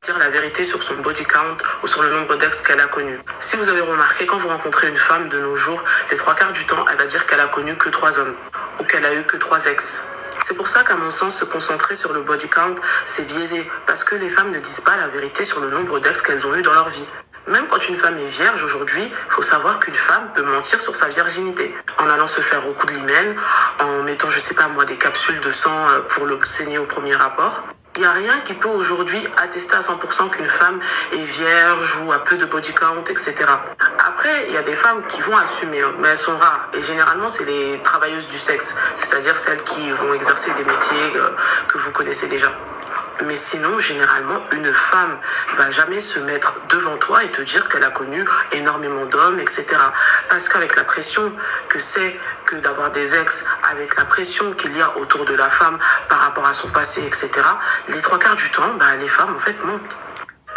Dire la vérité sur son body count ou sur le nombre d'ex qu'elle a connu. Si vous avez remarqué, quand vous rencontrez une femme de nos jours, les 3 quarts du temps, elle va dire qu'elle a connu que 3 hommes ou qu'elle a eu que 3 ex. C'est pour ça qu'à mon sens, se concentrer sur le body count, c'est biaisé parce que les femmes ne disent pas la vérité sur le nombre d'ex qu'elles ont eu dans leur vie. Même quand une femme est vierge aujourd'hui, il faut savoir qu'une femme peut mentir sur sa virginité. En allant se faire au coup de l'hymen, en mettant, je sais pas moi, des capsules de sang pour le saigner au premier rapport. Il n'y a rien qui peut aujourd'hui attester à 100% qu'une femme est vierge ou a peu de body count, etc. Après, il y a des femmes qui vont assumer, mais elles sont rares. Et généralement, c'est les travailleuses du sexe, c'est-à-dire celles qui vont exercer des métiers que vous connaissez déjà. Mais sinon, généralement, une femme va jamais se mettre devant toi et te dire qu'elle a connu énormément d'hommes, etc. Parce qu'avec la pression que c'est que d'avoir des ex, avec la pression qu'il y a autour de la femme par rapport à son passé, etc., les 3 quarts du temps, les femmes, en fait, mentent.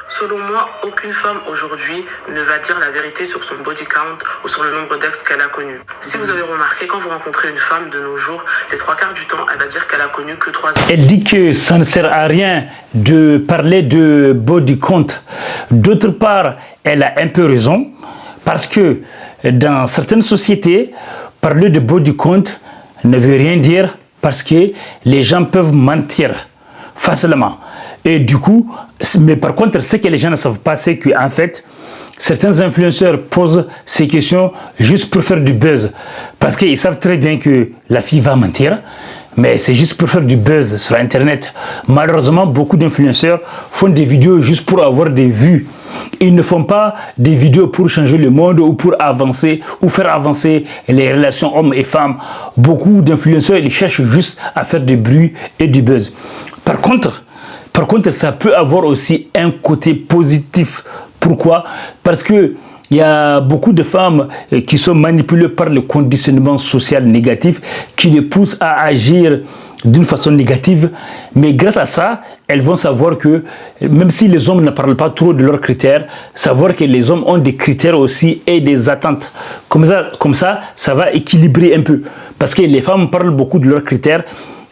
Selon moi, aucune femme aujourd'hui ne va dire la vérité sur son body count ou sur le nombre d'ex qu'elle a connu. Si vous avez remarqué, quand vous rencontrez une femme de nos jours, les 3 quarts du temps, elle va dire qu'elle a connu que 3 ans. Elle dit que ça ne sert à rien de parler de body count. D'autre part, elle a un peu raison parce que dans certaines sociétés, parler de body count ne veut rien dire parce que les gens peuvent mentir facilement. Et du coup, mais par contre, ce que les gens ne savent pas, c'est qu'en fait, certains influenceurs posent ces questions juste pour faire du buzz. Parce qu'ils savent très bien que la fille va mentir, mais c'est juste pour faire du buzz sur Internet. Malheureusement, beaucoup d'influenceurs font des vidéos juste pour avoir des vues. Ils ne font pas des vidéos pour changer le monde ou pour avancer ou faire avancer les relations hommes et femmes. Beaucoup d'influenceurs, ils cherchent juste à faire du bruit et du buzz. Par contre, ça peut avoir aussi un côté positif. Pourquoi? Parce que il y a beaucoup de femmes qui sont manipulées par le conditionnement social négatif qui les poussent à agir d'une façon négative. Mais grâce à ça, elles vont savoir que même si les hommes ne parlent pas trop de leurs critères, savoir que les hommes ont des critères aussi et des attentes. Comme ça, ça va équilibrer un peu. Parce que les femmes parlent beaucoup de leurs critères,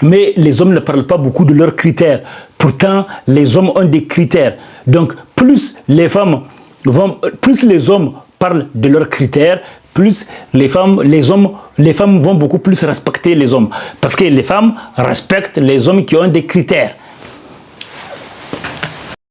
mais les hommes ne parlent pas beaucoup de leurs critères. Pourtant, les hommes ont des critères. Donc, plus les hommes parlent de leurs critères, plus les femmes vont beaucoup plus respecter les hommes. Parce que les femmes respectent les hommes qui ont des critères.